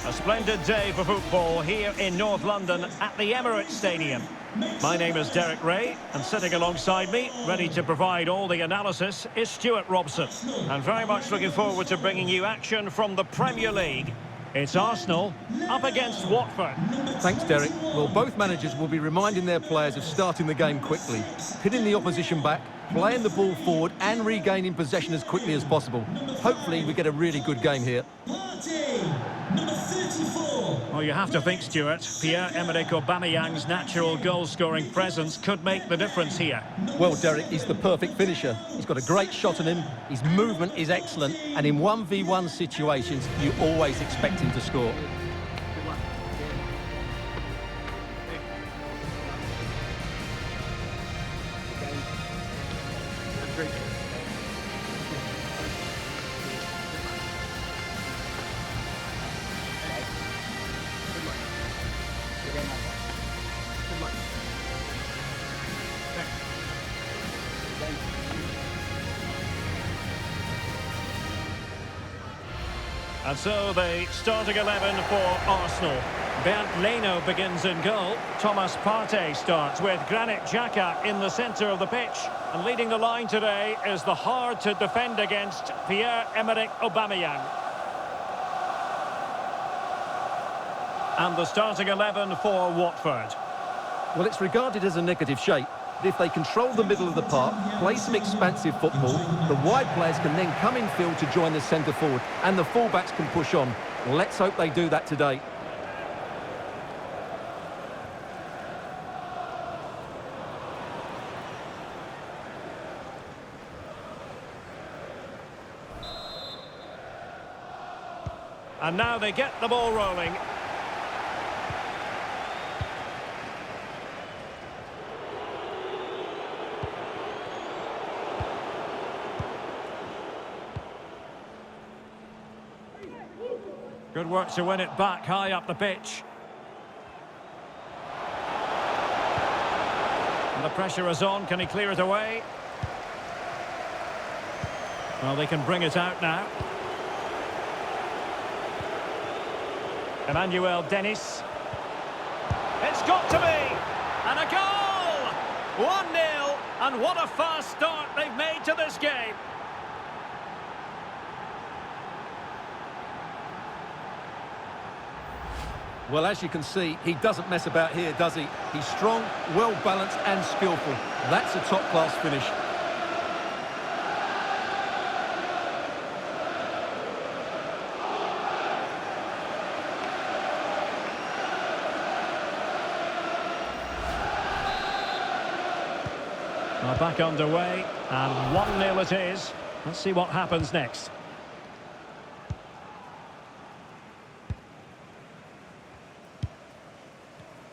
A splendid day for football here in North London at the Emirates Stadium. My name is Derek Ray, and sitting alongside me, ready to provide all the analysis, is Stuart Robson. And very much looking forward to bringing you action from the Premier League. It's Arsenal up against Watford. Thanks, Derek. Well, both managers will be reminding their players of starting the game quickly, hitting the opposition back, playing the ball forward and regaining possession as quickly as possible. Hopefully we get a really good game here. Well, you have to think, Stuart, Pierre-Emerick Aubameyang's natural goal-scoring presence could make the difference here. Well, Derek, he's the perfect finisher. He's got a great shot on him, his movement is excellent, and in 1v1 situations, you always expect him to score. And so the starting 11 for Arsenal. Bernd Leno begins in goal. Thomas Partey starts with Granit Xhaka in the centre of the pitch. And leading the line today is the hard-to-defend against Pierre-Emerick Aubameyang. And the starting 11 for Watford. Well, it's regarded as a negative shape. If they control the middle of the park, play some expansive football, the wide players can then come in field to join the centre forward, and the fullbacks can push on. Let's hope they do that today. And now they get the ball rolling. Good work to win it back high up the pitch. And the pressure is on. Can he clear it away? Well, they can bring it out now. Emmanuel Dennis. It's got to be! And a goal! 1-0, and what a fast start they've made to this game. Well, as you can see, he doesn't mess about here, does he? He's strong, well-balanced and skillful. That's a top-class finish. Well, back underway, and 1-0 it is. Let's see what happens next.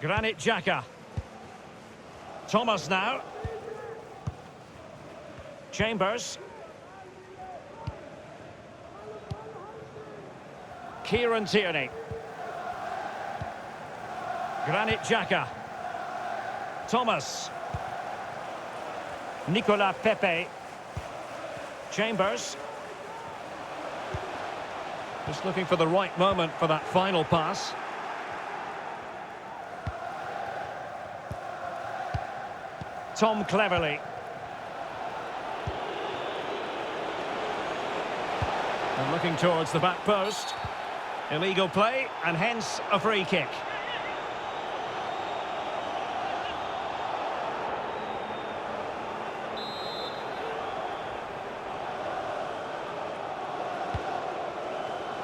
Granit Xhaka. Thomas now. Chambers. Kieran Tierney. Granit Xhaka. Thomas. Nicolas Pepe. Chambers. Just looking for the right moment for that final pass. Tom Cleverley. And looking towards the back post. Illegal play, and hence a free kick.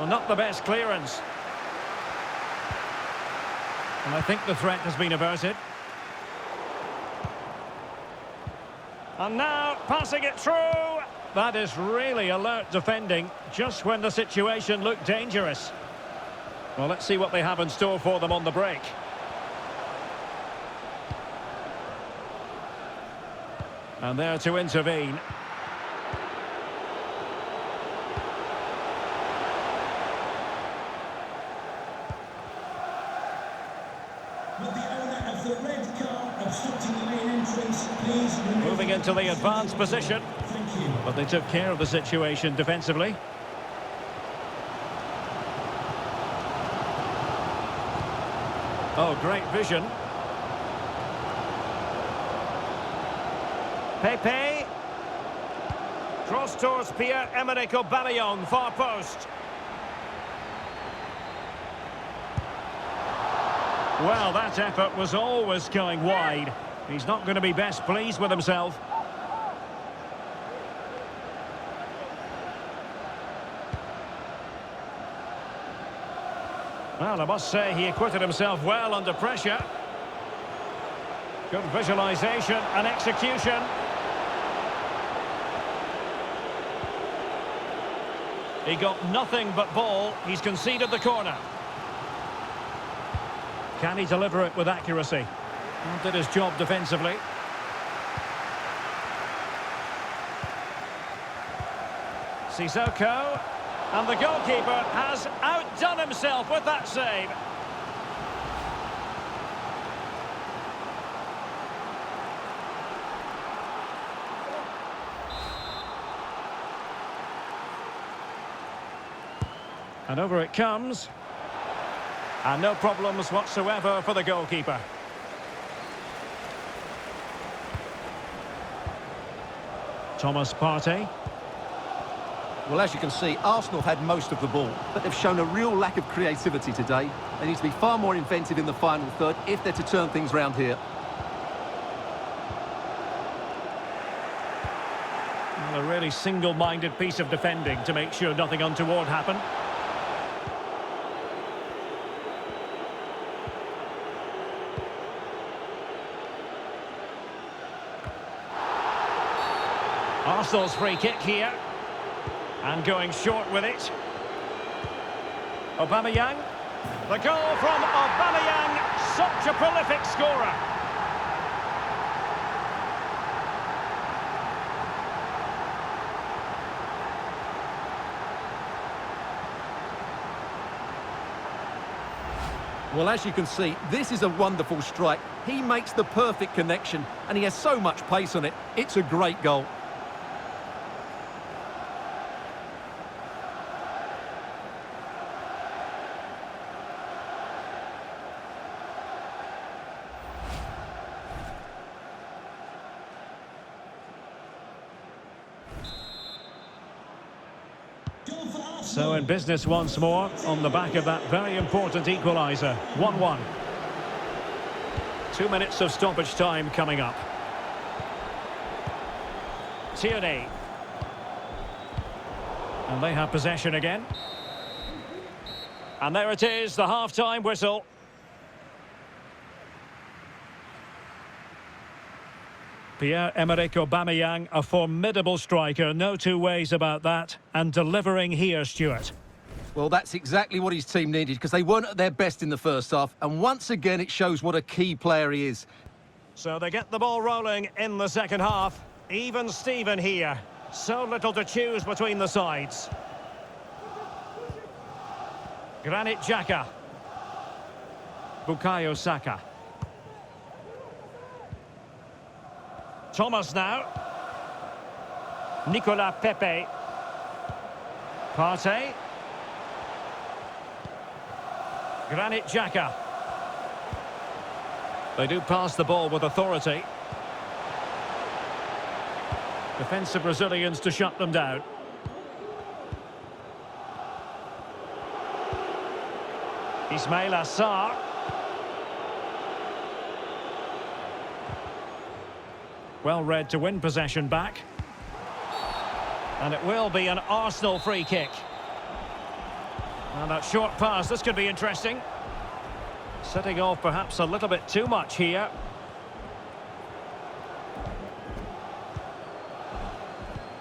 Well, not the best clearance. And I think the threat has been averted. And now, passing it through. That is really alert defending, just when the situation looked dangerous. Well, let's see what they have in store for them on the break. And there to intervene. Moving into the advanced position. But they took care of the situation defensively. Oh, great vision. Pepe. Cross towards Pierre-Emerick Aubameyang, far post. Well, that effort was always going wide. He's not going to be best pleased with himself. Well, I must say he acquitted himself well under pressure. Good visualisation and execution. He got nothing but ball. He's conceded the corner. Can he deliver it with accuracy? Well, did his job defensively. Sissoko. And the goalkeeper has outdone himself with that save. And over it comes. And no problems whatsoever for the goalkeeper. Thomas Partey. Well, as you can see, Arsenal had most of the ball, but they've shown a real lack of creativity today. They need to be far more inventive in the final third if they're to turn things round here. Well, a really single-minded piece of defending to make sure nothing untoward happened. Arsenal's free kick here. And going short with it. Aubameyang. The goal from Aubameyang. Such a prolific scorer. Well, as you can see, this is a wonderful strike. He makes the perfect connection, and he has so much pace on it. It's a great goal. So in business once more, on the back of that very important equaliser. 1-1. 2 minutes of stoppage time coming up. Tierney. And they have possession again. And there it is, the half-time whistle. Pierre-Emerick Aubameyang, a formidable striker, no two ways about that, and delivering here, Stuart. Well, that's exactly what his team needed, because they weren't at their best in the first half, and once again it shows what a key player he is. So they get the ball rolling in the second half. Even Steven here. So little to choose between the sides. Granit Xhaka. Bukayo Saka. Thomas now. Nicolas Pepe. Partey. Granit Xhaka. They do pass the ball with authority. Defensive Brazilians to shut them down. Ismail Assar. Well read to win possession back. And it will be an Arsenal free kick. And that short pass, this could be interesting. Setting off perhaps a little bit too much here.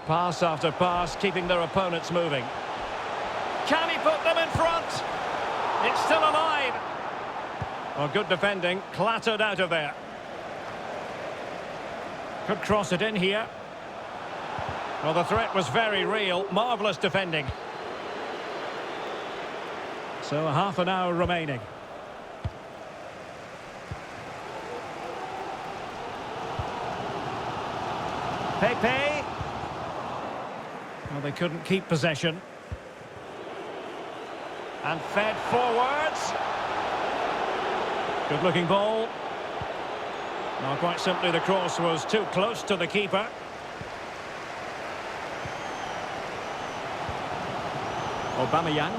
Pass after pass, keeping their opponents moving. Can he put them in front? It's still alive. Well, good defending, clattered out of there. Could cross it in here. Well, the threat was very real. Marvellous defending. So half an hour remaining. Pepe. Well, they couldn't keep possession. And fed forwards. Good-looking ball. Now, quite simply, the cross was too close to the keeper. Aubameyang.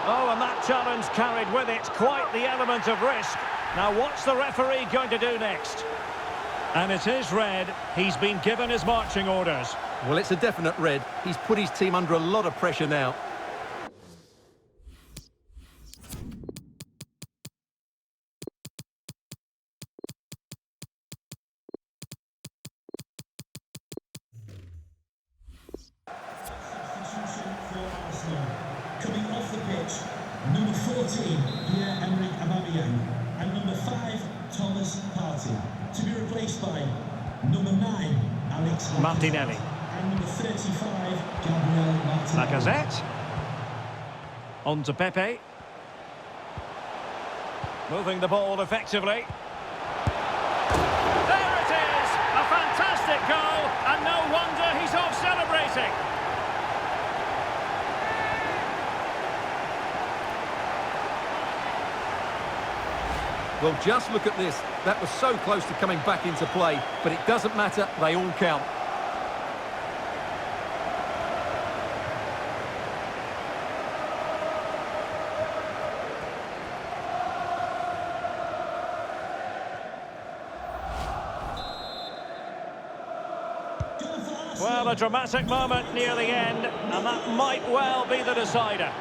Oh, and that challenge carried with it quite the element of risk. Now, what's the referee going to do next? And it is red. He's been given his marching orders. Well, it's a definite red. He's put his team under a lot of pressure now. Coming off the pitch, number 14, Pierre-Emerick Aubameyang, and number 5, Thomas Partey, to be replaced by number 9, Alex Martinelli. and number 35, Gabriel Martinelli. Lacazette. On to Pepe. Moving the ball effectively. There it is! A fantastic goal, and no wonder he's off celebrating. Well, just look at this. That was so close to coming back into play, but it doesn't matter. They all count. Well, a dramatic moment near the end, and that might well be the decider.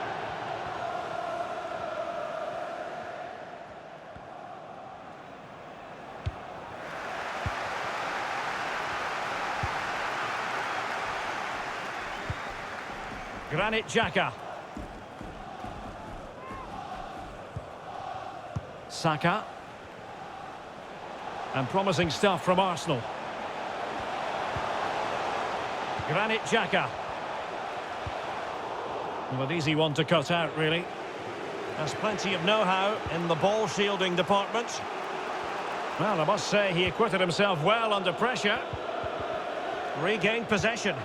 Granit Xhaka. Saka. And promising stuff from Arsenal. Granit Xhaka. Well, an easy one to cut out, really. There's plenty of know-how in the ball shielding department. Well, I must say he acquitted himself well under pressure. Regained possession.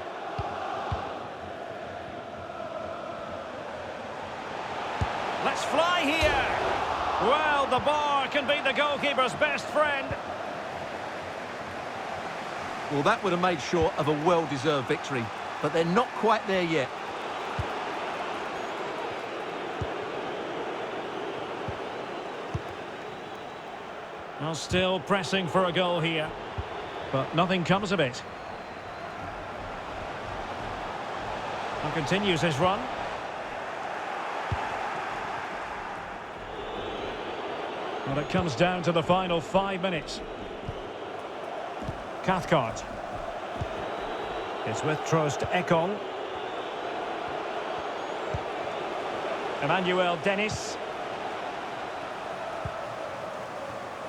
Let's fly here. Well, the bar can be the goalkeeper's best friend. Well, that would have made sure of a well-deserved victory, but they're not quite there yet. Well, still pressing for a goal here, but nothing comes of it. And continues his run. Well, it comes down to the final 5 minutes. Cathcart. It's with Trost Ekong. Emmanuel Dennis.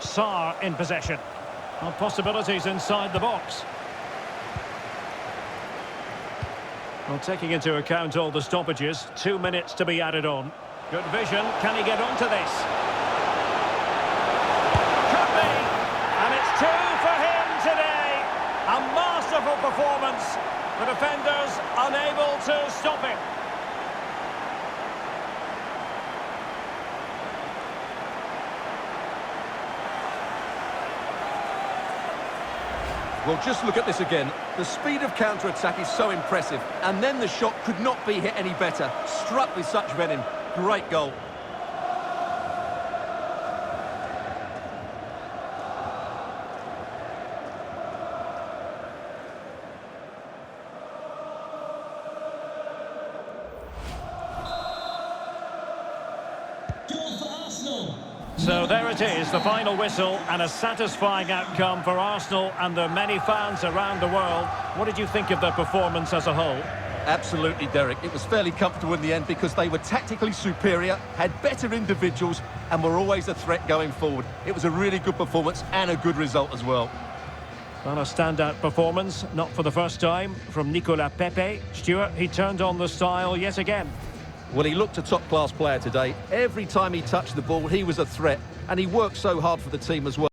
Sarr in possession. Well, possibilities inside the box. Well, taking into account all the stoppages, 2 minutes to be added on. Good vision. Can he get onto this? Could be. And it's 2 for him today. A masterful performance. The defenders unable to stop him. Well, just look at this again. The speed of counter-attack is so impressive, and then the shot could not be hit any better. Struck with such venom. Great goal. Goal for Arsenal. So there it is, the final whistle, and a satisfying outcome for Arsenal and their many fans around the world. What did you think of their performance as a whole? Absolutely, Derek. It was fairly comfortable in the end because they were tactically superior, had better individuals, and were always a threat going forward. It was a really good performance and a good result as well. Well, a standout performance, not for the first time, from Nicolas Pepe. Stuart, he turned on the style yet again. Well, he looked a top-class player today. Every time he touched the ball, he was a threat, and he worked so hard for the team as well.